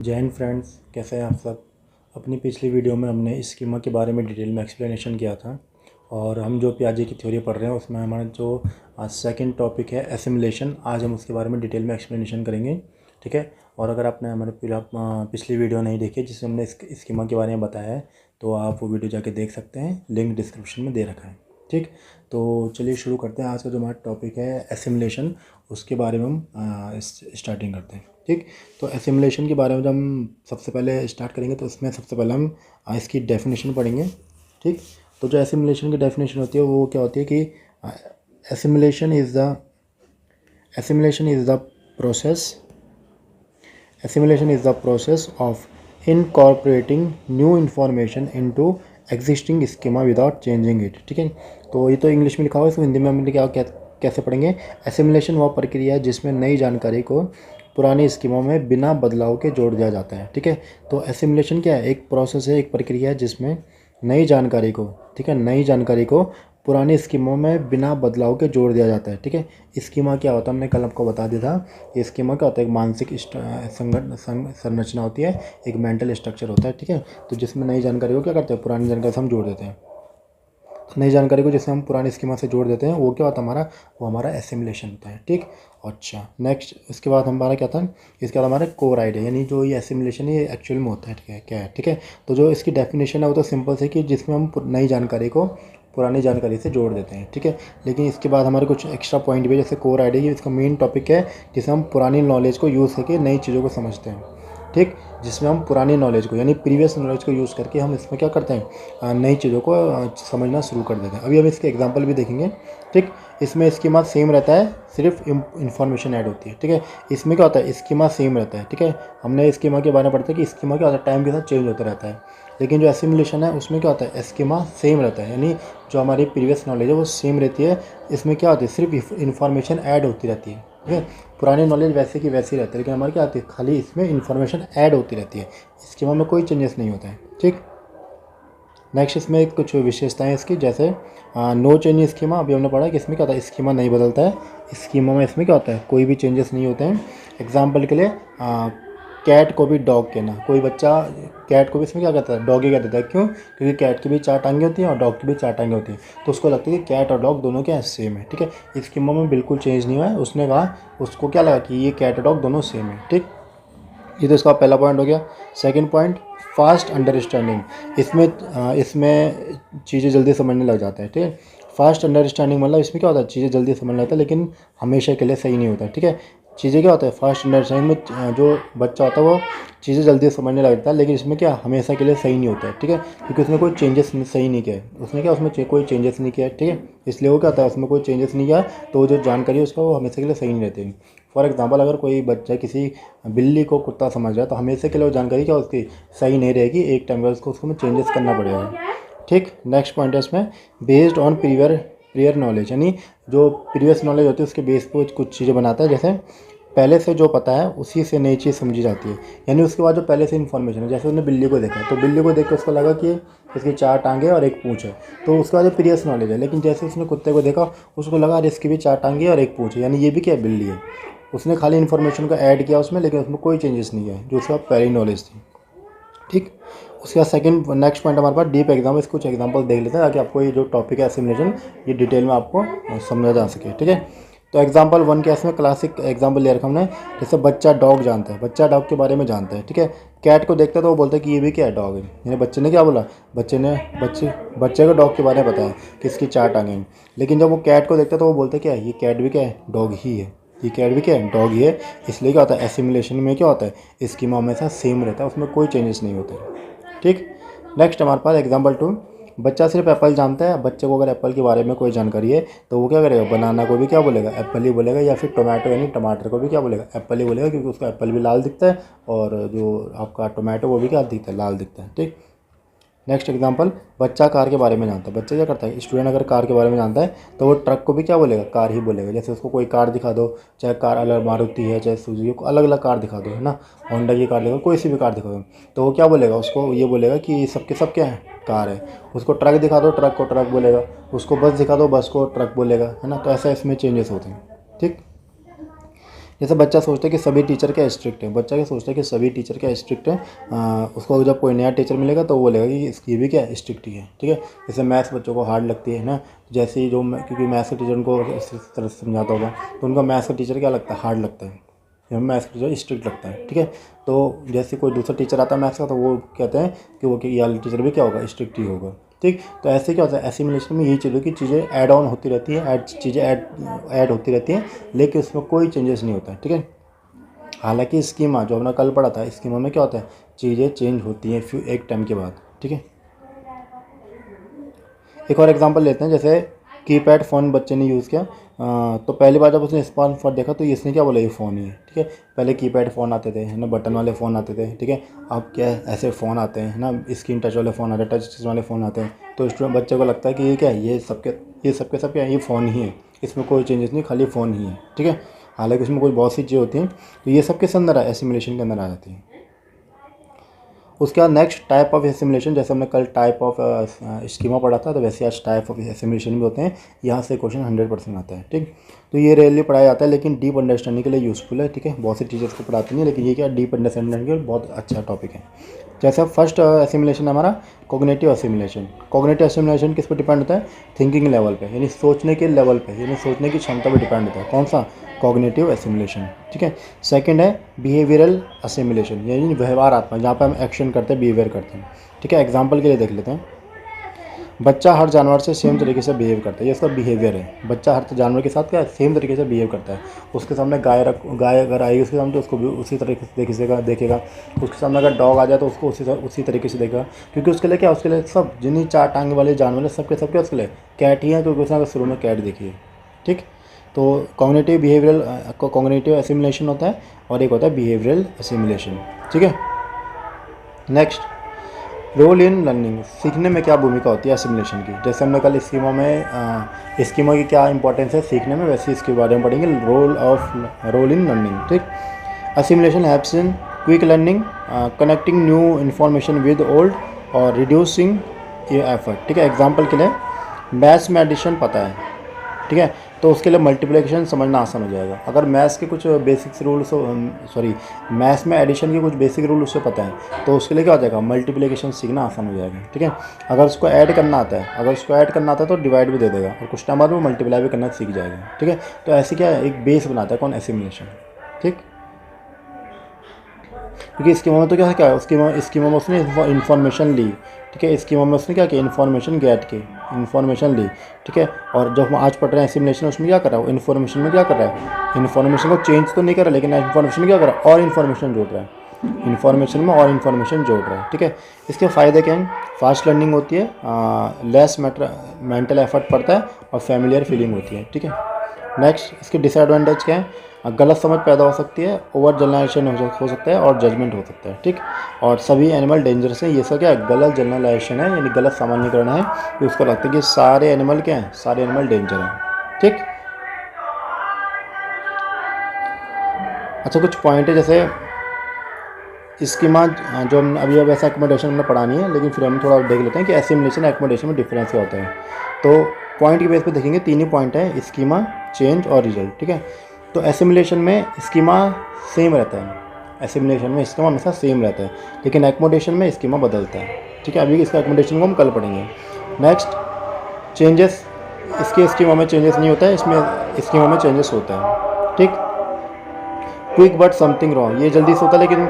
जय हिंद फ्रेंड्स, कैसे हैं आप सब। अपनी पिछली वीडियो में हमने स्कीमा के बारे में डिटेल में एक्सप्लेनेशन किया था और हम जो पियाजे की थ्योरी पढ़ रहे हैं उसमें हमारा जो सेकंड टॉपिक है एसिमुलेशन, आज हम उसके बारे में डिटेल में एक्सप्लेनेशन करेंगे। ठीक है। और अगर आपने हमारे पिछली वीडियो नहीं देखी जिसमें हमने स्कीमा के बारे में बताया है तो आप वो वीडियो जाके देख सकते हैं, लिंक डिस्क्रिप्शन में दे रखा है। ठीक, तो चलिए शुरू करते हैं। आज का जो हमारा टॉपिक है एसिमुलेशन, उसके बारे में हम स्टार्टिंग करते हैं। ठीक, तो एसिमुलेशन के बारे में जब हम सबसे पहले स्टार्ट करेंगे तो उसमें सबसे पहले हम इसकी डेफिनेशन पढ़ेंगे। ठीक, तो जो एसिमुलेशन की डेफिनेशन होती है वो क्या होती है कि assimilation is the process of incorporating new information into existing schema without changing it. ठीक है, तो ये तो इंग्लिश में लिखा हुआ है, इसको हिंदी में हम कैसे पढ़ेंगे। एसिमुलेशन वह प्रक्रिया है जिसमें नई जानकारी को पुरानी स्कीमों में बिना बदलाव के जोड़ दिया जाता है। ठीक है, तो एसिमुलेशन क्या है, एक प्रोसेस है, एक प्रक्रिया है जिसमें नई जानकारी को, ठीक है, नई जानकारी को पुरानी स्कीमों में बिना बदलाव के जोड़ दिया जाता है। ठीक है, स्कीमा क्या होता है हमने कल आपको बता दिया था। ये स्कीमा क्या होता है, एक मानसिक संरचना होती है, एक मेंटल स्ट्रक्चर होता है। ठीक है, तो जिसमें नई जानकारी को क्या करते हैं, पुरानी जानकारी से हम जोड़ देते हैं। नई जानकारी को जिससे हम पुरानी स्कीमा से जोड़ देते हैं वो क्या होता है हमारा, वो हमारा एसिमुलेशन होता है। ठीक, अच्छा नेक्स्ट इसके बाद हमारा क्या था, इसके बाद हमारा कोर आइडिया, यानी जो ये एसिमुलेशन है ये एक्चुअल में होता है। ठीक है, क्या है। ठीक है, तो जो इसकी डेफिनेशन है वो तो सिंपल है कि जिसमें हम नई जानकारी को पुरानी जानकारी से जोड़ देते हैं। ठीक है, लेकिन इसके बाद हमारे कुछ एक्स्ट्रा पॉइंट भी, जैसे कोर आइडिया, ये इसका मेन टॉपिक है जिसे हम पुरानी नॉलेज को यूज़ करके नई चीज़ों को समझते हैं। ठीक, जिसमें हम पुरानी नॉलेज को यानी प्रीवियस नॉलेज को यूज़ करके हम इसमें क्या करते हैं, नई चीज़ों को समझना शुरू कर देते हैं। अभी हम इसके एग्जांपल भी देखेंगे। ठीक, इसमें स्कीमा सेम रहता है, सिर्फ इन्फॉर्मेशन ऐड होती है। ठीक है, इसमें क्या होता है, स्कीमा सेम रहता है। ठीक है, हमने स्कीमा के बारे में पढ़ते हैं कि स्कीमा क्या होता है, टाइम के साथ चेंज होता रहता है। लेकिन जो एसिमुलेशन है उसमें क्या होता है, स्कीमा सेम रहता है, यानी जो हमारी प्रीवियस नॉलेज है वो सेम रहती है। इसमें क्या होती है, सिर्फ इन्फॉर्मेशन ऐड होती रहती है। ठीक है, पुरानी नॉलेज वैसे की वैसी रहती है, लेकिन हमारी क्या आती है, खाली इसमें इन्फॉर्मेशन ऐड होती रहती है, स्कीमा में कोई चेंजेस नहीं होता है। ठीक, नेक्स्ट इसमें कुछ विशेषताएं इसकी, जैसे नो चेंज स्कीमा, अभी हमने पढ़ा कि इसमें क्या होता है, स्कीमा नहीं बदलता है। स्कीमा में इसमें क्या होता है, कोई भी चेंजेस नहीं होते हैं। एग्जाम्पल के लिए कैट को भी डॉग कहना, कोई बच्चा कैट को भी इसमें क्या कहता है, डॉग ही कह देता है। क्यों, क्योंकि कैट की भी 4 टांगें होती हैं और डॉग की भी 4 टांगें होती हैं, तो उसको लगता है कि कैट और डॉग दोनों क्या सेम है। ठीक है, इस स्कीमा में बिल्कुल चेंज नहीं हुआ है। उसने कहा, उसको क्या लगा कि ये कैट और डॉग दोनों सेम है। ठीक, ये तो इसका पहला पॉइंट हो गया। सेकंड पॉइंट, फास्ट अंडरस्टैंडिंग, इसमें चीज़ें जल्दी समझने लग जाता है। ठीक है, फास्ट अंडरस्टैंडिंग मतलब इसमें क्या होता है, चीज़ें जल्दी समझ लगता है, लेकिन हमेशा के लिए सही नहीं होता है। ठीक है, चीज़ें क्या होता है, फास्ट अंडरस्टैंडिंग में जो बच्चा होता है वो चीज़ें जल्दी समझने लगता है, लेकिन इसमें क्या हमेशा के लिए सही नहीं होता है। ठीक है, क्योंकि उसने कोई चेंजेस सही नहीं किया है, उसने क्या उसमें कोई चेंजेस नहीं किया है। ठीक है, इसलिए वो क्या होता है, उसमें कोई चेंजेस नहीं किया, तो जो जानकारी है उसका वो हमेशा के लिए सही नहीं रहती। फॉर एग्जांपल, अगर कोई बच्चा किसी बिल्ली को कुत्ता समझ रहा है तो हमेशा के लिए वो जानकारी क्या उसकी सही नहीं रहेगी, एक टाइम बाद उसको में चेंजेस करना पड़ेगा। ठीक, नेक्स्ट पॉइंट है इसमें, बेस्ड ऑन प्रियर नॉलेज, यानी जो प्रीवियस नॉलेज होती है उसके बेस पर कुछ चीज़ें बनाता है। जैसे पहले से जो पता है उसी से नई चीज़ समझी जाती है, यानी उसके बाद जो पहले से इन्फॉर्मेशन है, जैसे उसने बिल्ली को देखा तो बिल्ली को देख कर उसको लगा कि इसकी 4 टांगें और एक पूँछ है, तो उसके बाद जो प्रीवियस नॉलेज है। लेकिन जैसे उसने कुत्ते को देखा उसको लगा अरे इसकी भी 4 टांगें और एक पूँछ है, यानी ये भी क्या है, बिल्ली है। उसने खाली इन्फॉर्मेशन को ऐड किया उसमें, लेकिन उसमें कोई चेंजेस नहीं है जो उसका पहली नॉलेज थी। ठीक, उसके बाद सेकंड नेक्स्ट पॉइंट हमारे पास डीप एग्जाम, इसको कुछ एग्जांपल देख लेते हैं ताकि आपको ये जो टॉपिक है एसिमुलेशन ये डिटेल में आपको समझा जा सके। ठीक है, तो एग्जांपल 1 के इसमें क्लासिक एग्जांपल ले रखा हमने, जैसे बच्चा डॉग जानता है, बच्चा डॉग के बारे में जानता है। ठीक है, कैट को देखता है तो वो बोलता है कि ये भी क्या है, डॉग है। यानी बच्चे ने क्या बोला, बच्चे को डॉग के बारे में बताया कि इसकी 4 टांगें हैं, लेकिन जब वो कैट को देखता है तो वो बोलता है क्या है, ये कैट भी क्या है, डॉग ही है, ये कैट भी क्या है, डॉग ही है। इसलिए क्या होता है, एसिमुलेशन में क्या होता है, स्कीमा हमेशा सेम रहता है, उसमें कोई चेंजेस नहीं होते। ठीक, नेक्स्ट हमारे पास एग्जांपल 2, बच्चा सिर्फ एप्पल जानता है। बच्चे को अगर एप्पल के बारे में कोई जानकारी है तो वो क्या करेगा, बनाना को भी क्या बोलेगा, एप्पल ही बोलेगा, या फिर टोमेटो यानी टमाटर को भी क्या बोलेगा, एप्पल ही बोलेगा, क्योंकि उसका एप्पल भी लाल दिखता है और जो आपका टोमेटो वो भी क्या दिखता है, लाल दिखता है। ठीक, नेक्स्ट एग्जांपल, बच्चा कार के बारे में जानता है। बच्चा क्या करता है, स्टूडेंट अगर कार के बारे में जानता है तो वो ट्रक को भी क्या बोलेगा, कार ही बोलेगा। जैसे उसको कोई कार दिखा दो, चाहे कार अलग मारुति है चाहे सुजुकी, को अलग अलग कार दिखा दो, है ना, होंडा की कार दिखा दो, कोई सी भी कार दिखा दो, तो वो क्या बोलेगा, उसको ये बोलेगा कि सबके सब क्या है, कार है। उसको ट्रक दिखा दो, ट्रक को ट्रक बोलेगा। उसको बस दिखा दो, बस को ट्रक बोलेगा, है ना। तो ऐसा इसमें चेंजेस होते हैं। ठीक, जैसे बच्चा सोचता है कि सभी टीचर क्या स्ट्रिक्ट है, बच्चा क्या सोचता है कि सभी टीचर क्या स्ट्रिक्ट है, उसको जब कोई नया टीचर मिलेगा तो वो बोलेगा कि इसकी भी क्या स्ट्रिक्ट ही है, ठीक है। जैसे मैथ्स बच्चों को हार्ड लगती है ना, जैसे ही क्योंकि मैथ्स के टीचर उनको इस तरह से समझाता होगा तो उनका मैथ्स का टीचर क्या लगता है, हार्ड लगता है, हमें मैथ्स का टीचर स्ट्रिक्ट लगता है, ठीक है। तो जैसे कोई दूसरा टीचर आता है मैथ्स का तो वो कहते हैं कि वो कि ये वाला टीचर भी क्या होगा, स्ट्रिक्ट ही होगा, ठीक। तो ऐसे क्या होता है, एसिमिलेशन में यही चीज़ों की चीज़ें ऐड ऑन होती रहती है, चीज़ें ऐड होती रहती हैं, लेकिन उसमें कोई चेंजेस नहीं होता है, ठीक है। हालांकि स्कीमा जो हमने कल पढ़ा था, स्कीमा में क्या होता है, चीज़ें चेंज होती हैं एक टाइम के बाद, ठीक है। एक और एग्जांपल लेते हैं, जैसे कीपैड फ़ोन बच्चे ने यूज़ किया, तो पहली बार जब उसने स्मार्टफोन देखा तो इसने क्या बोला, ये फ़ोन ही है, ठीक है। पहले कीपैड फ़ोन आते थे, है ना, बटन वाले फ़ोन आते थे, ठीक है। अब क्या है, ऐसे फ़ोन आते हैं, है ना, स्क्रीन टच वाले फ़ोन आते हैं, टच वाले फ़ोन आते हैं। तो स्टूडेंट बच्चे को लगता है कि ये क्या है, ये सबके सब क्या है, ये फ़ोन ही है, इसमें कोई चेंजेस नहीं, खाली फ़ोन ही है, ठीक है। हालांकि उसमें कोई बहुत सी चीज़ें होती हैं, तो ये सब किस अंदर है, एसिमिलेशन के अंदर आ जाती है। उसके बाद नेक्स्ट टाइप ऑफ एसिमिलेशन, जैसे हमने कल टाइप ऑफ स्कीमा पढ़ा था, तो वैसे आज टाइप ऑफ एसिमिलेशन भी होते हैं। यहाँ से क्वेश्चन 100% आता है, ठीक। तो ये रेयरली पढ़ाया जाता है, लेकिन डीप अंडरस्टैंडिंग के लिए यूज़फुल है, ठीक है। बहुत से टीचर्स को पढ़ाते नहीं, लेकिन ये क्या डीप अंडरस्टैंडिंग के लिए बहुत अच्छा टॉपिक है। जैसे फर्स्ट एसिमिलेशन हमारा कॉग्निटिव एसिमिलेशन। कॉग्निटिव एसिमिलेशन किस पर डिपेंड होता है, थिंकिंग लेवल पे, यानी सोचने के लेवल पे, यानी सोचने की क्षमता पर डिपेंड होता है। कौन सा, कॉग्निटिव एसिमिलेशन, ठीक है। सेकंड है बिहेवियरल एसिमिलेशन, यानी व्यवहारात्मक, जहाँ पे हम एक्शन करते हैं, बिहेवियर करते हैं, ठीक है। एग्जांपल के लिए देख लेते हैं, बच्चा हर जानवर से सेम तरीके से बिहेव करता है, ये उसका बिहेवियर है। बच्चा हर जानवर के साथ क्या सेम तरीके से बिहेव करता है। उसके सामने गाय अगर आएगी उसके सामने तो उसको भी उसी तरीके से देखेगा। उसके सामने अगर डॉग आ जाए तो उसको उसी तरीके से देखेगा, क्योंकि उसके लिए क्या, उसके लिए सब जिन्हीं 4 टांग वाले जानवर है सबके सबके उसके लिए कैट ही है, क्योंकि उसने शुरू में कैट देखी है, ठीक। तो कॉग्निटिव एसिमिलेशन होता है, और एक होता है बिहेवियरल एसिमिलेशन, ठीक है। नेक्स्ट, रोल इन लर्निंग, सीखने में क्या भूमिका होती है एसिमिलेशन की। जैसे हमने कल स्कीमा की क्या इंपॉर्टेंस है सीखने में, वैसे इसके बारे में पढ़ेंगे, रोल इन लर्निंग, ठीक। Assimilation helps in quick learning, connecting new information with old, और रिड्यूसिंग ये एफर्ट, ठीक है। एग्जाम्पल के लिए मैथ्स में एडिशन पता है, ठीक है, तो उसके लिए मल्टीप्लिकेशन समझना आसान हो जाएगा। अगर मैथ्स के कुछ बेसिक्स रूल्स मैथ्स में एडिशन के कुछ बेसिक रूल उससे पता है, तो उसके लिए क्या हो जाएगा, मल्टीप्लिकेशन सीखना आसान हो जाएगा, ठीक है। अगर उसको ऐड करना आता है तो डिवाइड भी दे देगा, और कुछ टाइम बाद वो मल्टीप्लाई भी करना सीख जाएगा, ठीक है। तो ऐसे क्या है, एक बेस बनाता है कौन, एसिमिलेशन, ठीक। क्योंकि स्कीमा में तो क्या है, स्कीमा में उसने इन्फॉर्मेशन ली, ठीक है। स्कीमा में उसने क्या किया, इन्फॉर्मेशन ली, ठीक है। और जो हम आज पढ़ रहे हैं एसिमिलेशन, उसमें क्या कर रहा है, वो इन्फॉर्मेशन में क्या कर रहा है, इन्फॉर्मेशन को चेंज तो नहीं कर रहा, लेकिन इन्फॉर्मेशन क्या कर रहा है, और इन्फॉर्मेशन जोड़ रहा है, इन्फॉर्मेशन में और इन्फॉर्मेशन जोड़ रहा है, ठीक है। इसके फ़ायदे क्या हैं, फास्ट लर्निंग होती है, लेस मेंटल एफर्ट पड़ता है, और फैमिलियर फीलिंग होती है, ठीक है। नेक्स्ट, इसके डिसएडवांटेज क्या है, गलत समझ पैदा हो सकती है, ओवर जनरलाइजेशन हो सकता है, और जजमेंट हो सकता है, ठीक। और सभी एनिमल डेंजरस हैं, ये सब क्या है, गलत जनरलाइजेशन है, यानी गलत सामान्यकरण है कि उसको लगता है कि सारे एनिमल क्या हैं, सारे एनिमल डेंजर हैं, ठीक। अच्छा, कुछ पॉइंट है, जैसे स्कीमा जो हम अभी अब ऐसा एकोमोडेशन हमने पढ़ा नहीं है, लेकिन फिर हम थोड़ा देख लेते हैं कि एसिमिलेशन एकोमोडेशन में डिफरेंस क्या होता है। तो पॉइंट के बेस पे देखेंगे, 3 ही पॉइंट है, स्कीमा, चेंज और रिजल्ट, ठीक है। तो एसिमिलेशन में स्कीमा सेम रहता है, एसिमिलेशन में स्कीमा हमेशा सेम रहता है, लेकिन एकोमोडेशन में स्कीमा बदलता है, ठीक है। अभी इसका एकोमोडेशन को हम कल पढ़ेंगे। नेक्स्ट, चेंजेस, इसके स्कीमा में चेंजेस नहीं होता है, इसमें स्कीमा में चेंजेस होता है, ठीक। क्विक बट समथिंग रॉन्ग, ये जल्दी से होता है, लेकिन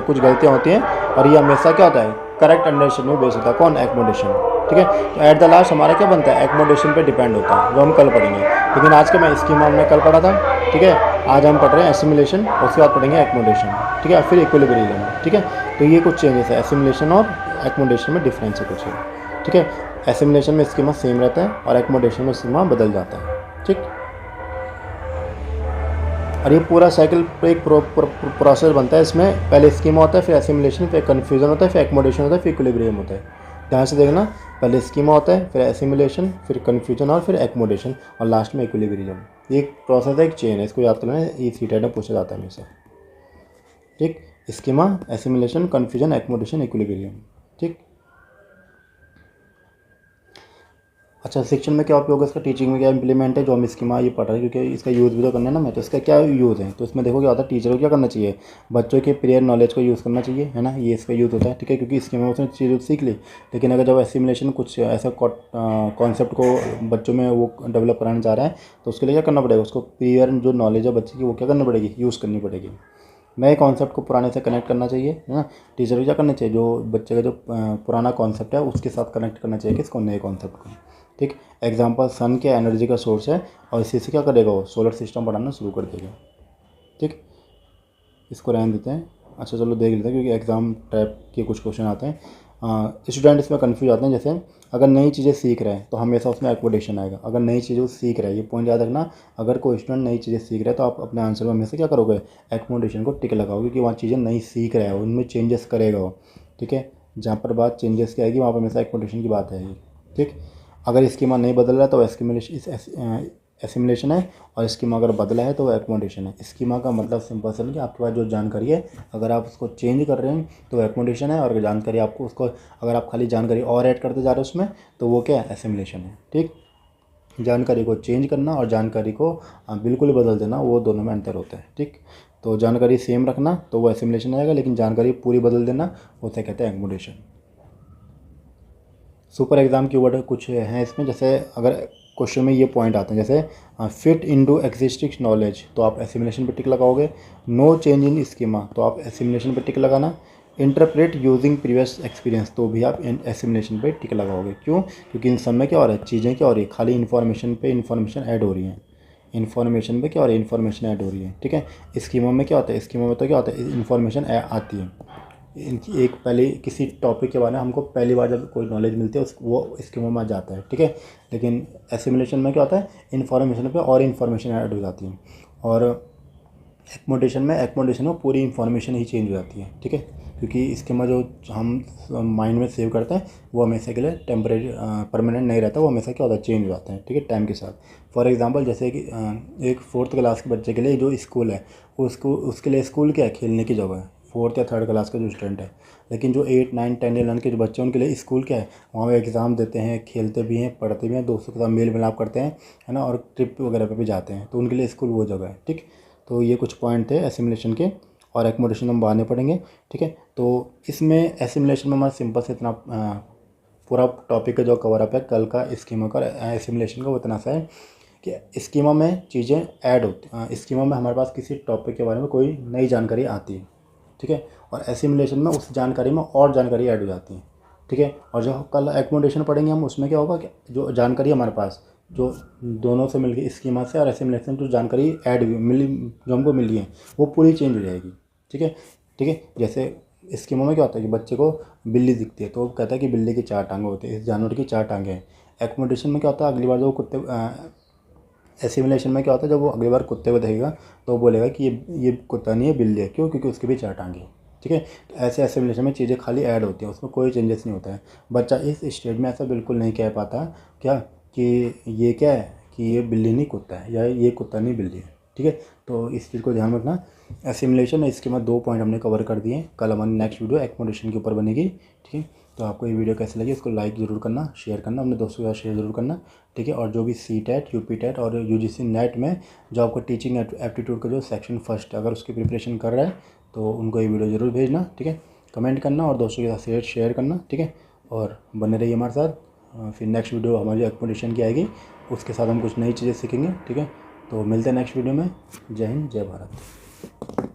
कुछ गलतियाँ होती हैं, और ये हमेशा क्या होता है, करेक्ट अंडरस्टैंडिंग में बेस होता है, कौन, एकोमोडेशन, ठीक है। तो एट द लास्ट हमारा क्या बनता है, एकोमोडेशन पे डिपेंड होता है, जो हम कल पढ़ेंगे। लेकिन आज का मैं स्कीमा हमने कल पढ़ा था, ठीक है। आज हम पढ़ रहे हैं एसिमिलेशन, उसके बाद पढ़ेंगे एकोमोडेशन, ठीक है, फिर इक्विलिब्रियम, ठीक है। तो ये कुछ चेंजेस है, एसिमिलेशन और एकोमोडेशन में डिफरेंस है कुछ है, ठीक है। एसिमिलेशन में स्कीमा सेम रहता है, और एकोमोडेशन में स्कीमा बदल जाता है, ठीक। और ये पूरा साइकिल एक प्रोसेस बनता है, इसमें पहले स्कीमा होता है, फिर एसिमिलेशन, फिर कन्फ्यूजन होता है, फिर एकोमोडेशन होता है, फिर इक्विलिब्रियम होता है। ध्यान से देखना, पहले स्कीमा होता है, फिर एसिमिलेशन, फिर कन्फ्यूजन, और फिर एकोमोडेशन, और लास्ट में इक्विलिब्रियम। ये एक प्रोसेस है, एक चेन है, इसको याद करना है, ये सीटेट में पूछा जाता है हमेशा, ठीक। Schema, assimilation, confusion, accommodation, equilibrium, ठीक। अच्छा, शिक्षण में क्या उपयोग है इसका, टीचिंग में क्या इंप्लीमेंट है, जो हम स्कीमा ये पढ़ रहे हैं, क्योंकि इसका यूज़ भी तो करना है ना मैं, तो इसका क्या यूज़ है, तो इसमें देखो क्या होता है, टीचर को क्या करना चाहिए, बच्चों के प्रियर नॉलेज को यूज़ करना चाहिए, है ना, ये इसका यूज़ होता है, ठीक है, क्योंकि स्कीमा में उसने चीज़ें सीख ली। लेकिन अगर जब एसिमुलेशन कुछ ऐसा कॉन्सेप्ट को बच्चों में वो डेवलप कराना चाह रहा है, तो उसके लिए क्या करना पड़ेगा, उसको प्रियर जो नॉलेज है बच्चे की वो क्या करनी पड़ेगी, यूज़ करनी पड़ेगी। नए कॉन्सेप्ट को पुराने से कनेक्ट करना चाहिए, है ना। टीचर को क्या करना चाहिए, जो बच्चे का जो पुराना कॉन्सेप्ट है उसके साथ कनेक्ट करना चाहिए किसको, नए कॉन्सेप्ट को। ठीक, एग्जांपल सन क्या एनर्जी का सोर्स है, और इसी से क्या करेगा वो सोलर सिस्टम पढ़ाना शुरू कर देगा। ठीक, इसको रहने देते हैं। अच्छा चलो देख लेते हैं, क्योंकि एग्ज़ाम टाइप के कुछ क्वेश्चन आते हैं। स्टूडेंट इसमें कन्फ्यूज आते हैं, जैसे अगर नई चीज़ें सीख रहे हैं तो हमेशा उसमें एक्वोडेशन आएगा। अगर नई चीज़ें वो सीख रहा है, ये पॉइंट याद रखना, अगर कोई स्टूडेंट नई चीज़ें सीख रहा है तो आप अपने आंसर में हमेशा क्या करोगे, एक्वोडेशन को टिक लगाओगे, क्योंकि वहाँ चीज़ें नई सीख रहा है, उनमें चेंजेस करेगा वो। ठीक है, जहाँ पर बात चेंजेस की आएगी वहाँ पर हमेशा एक्वोडेशन की बात आएगी। ठीक, अगर स्कीमा नहीं बदल रहा है तो एसिमुलेशन है, और स्कीमा अगर बदला है तो वो एक्मोडेशन है। स्कीमा का मतलब सिंपल सा कि आपके पास जो जानकारी है अगर आप उसको चेंज कर रहे हैं तो एक्मोडेशन है, और अगर जानकारी आपको उसको अगर आप खाली जानकारी और ऐड करते जा रहे हो उसमें तो वो क्या है, एसिमुलेशन है। ठीक, जानकारी को चेंज करना और जानकारी को बिल्कुल ही बदल देना, वो दोनों में अंतर होता है। ठीक, तो जानकारी सेम रखना तो वो एसिमुलेशन आएगा, लेकिन जानकारी पूरी बदल देना उसे कहते हैं एक्मोडेशन। सुपर एग्ज़ाम की वर्ड कुछ हैं इसमें, जैसे अगर क्वेश्चन में ये पॉइंट आते हैं, जैसे फिट इनटू एग्जिस्टिंग नॉलेज तो आप एसिमुलेशन पे टिक लगाओगे, नो चेंज इन स्कीमा तो आप एसिमुलेशन पे टिक लगाना, इंटरप्रेट यूजिंग प्रीवियस एक्सपीरियंस तो भी आप एसिमुलेशन पे टिक लगाओगे। क्यों, क्योंकि इन सब में क्या हो रहा है, चीज़ें क्या हो रही है, खाली इन्फॉर्मेशन पे इन्फॉर्मेशन ऐड हो रही हैं, इन्फॉर्मेशन पे क्या हो रही है, इन्फॉर्मेशन ऐड हो रही है। ठीक है, स्कीमा में क्या होता है, स्कीमा में तो क्या होता है, इन्फॉर्मेशन आती है, इनकी एक पहले किसी टॉपिक के बारे में हमको पहली बार जब कोई नॉलेज मिलती है उस वो स्कीमों में आ जाता है। ठीक है, लेकिन एसिमुलेशन में क्या होता है, इन्फॉर्मेशन पे और इन्फॉर्मेशन ऐड हो जाती है, और एक्मोडेशन में पूरी इन्फॉर्मेशन ही चेंज हो जाती है। ठीक है, क्योंकि स्कीमा जो हम माइंड में सेव करते हैं वो हमेशा के लिए टेम्परेरी परमानेंट नहीं रहता, वो हमेशा क्या होता है, चेंज हो जाता है। ठीक है, टाइम के साथ। फॉर एग्जांपल जैसे कि एक 4th क्लास के बच्चे के लिए जो स्कूल है उसको उसके लिए स्कूल क्या है, खेलने की जगह है, 4th या 3rd क्लास का जो स्टूडेंट है। लेकिन जो 8, 9, 10, 11 के जो बच्चे हैं उनके लिए स्कूल क्या है, वहाँ वो एग्ज़ाम देते हैं, खेलते भी हैं, पढ़ते भी हैं, दोस्तों के साथ मेल मिलाप करते हैं, है ना, और ट्रिप वगैरह पे भी जाते हैं, तो उनके लिए स्कूल वो जगह है। ठीक, तो ये कुछ पॉइंट थे एसिमुलेशन के, और एक्मोडेशन हम बाद में पढ़ेंगे। ठीक है, तो इसमें एसिमुलेशन में हमारा सिंपल से इतना पूरा टॉपिक का जो कवर अप है कल का स्कीमा का एसिमुलेशन का वो इतना सा है कि स्कीमा में चीज़ें ऐड होती, स्कीमा में हमारे पास किसी टॉपिक के बारे में कोई नई जानकारी आती है। ठीक है, और एसिमुलेशन में उस जानकारी में और जानकारी ऐड हो जाती है। ठीक है, और जो कल एक्मोडेशन पढ़ेंगे हम उसमें क्या होगा कि जो जानकारी हमारे पास जो दोनों से मिल गई, स्कीमा से और एसिमुलेशन, जो जानकारी ऐड मिली जो हमको मिली है वो पूरी चेंज हो जाएगी। ठीक है, ठीक है, जैसे स्कीमा में क्या होता है कि बच्चे को बिल्ली दिखती है तो वो कहता है कि बिल्ली की 4 टांगें होती है, इस जानवर की 4 टांगें हैं। एक्मोडेशन में क्या होता है, अगली बार जो कुत्ते एसिमुलेशन में क्या होता है, जब वो अगली बार कुत्ते को देखेगा तो वो बोलेगा कि ये कुत्ता नहीं है, बिल्ली है। क्यों, क्योंकि उसकी भी 4 टांगें हैं। ठीक है, तो ऐसे एसिमुलेशन में चीज़ें खाली ऐड होती हैं, उसमें कोई चेंजेस नहीं होता है। बच्चा इस स्टेज में ऐसा बिल्कुल नहीं कह पाता क्या कि ये क्या है, कि ये बिल्ली नहीं कुत्ता है, या ये कुत्ता नहीं बिल्ली है। ठीक है, तो इस चीज़ को ध्यान रखना। एसिमुलेशन है, इसके बाद 2 पॉइंट हमने कवर कर दिए। कल हमारी नेक्स्ट वीडियो एक्मोडेशन के ऊपर बनेगी। ठीक है, तो आपको ये वीडियो कैसी लगी इसको लाइक ज़रूर करना, शेयर करना, अपने दोस्तों के साथ शेयर ज़रूर करना। ठीक है, और जो भी CTET, UP TET और UGC नेट में जो आपको टीचिंग एप्टीट्यूड का जो सेक्शन फर्स्ट अगर उसकी प्रिपरेशन कर रहा है तो उनको ये वीडियो ज़रूर भेजना। ठीक है, कमेंट करना और दोस्तों के साथ शेयर करना। ठीक है, और बने रहिए हमारे साथ। फिर नेक्स्ट वीडियो हमारी एक्मोडेशन की आएगी, उसके साथ हम कुछ नई चीज़ें सीखेंगे। ठीक है, तो मिलते हैं नेक्स्ट वीडियो में। जय हिंद, जय भारत।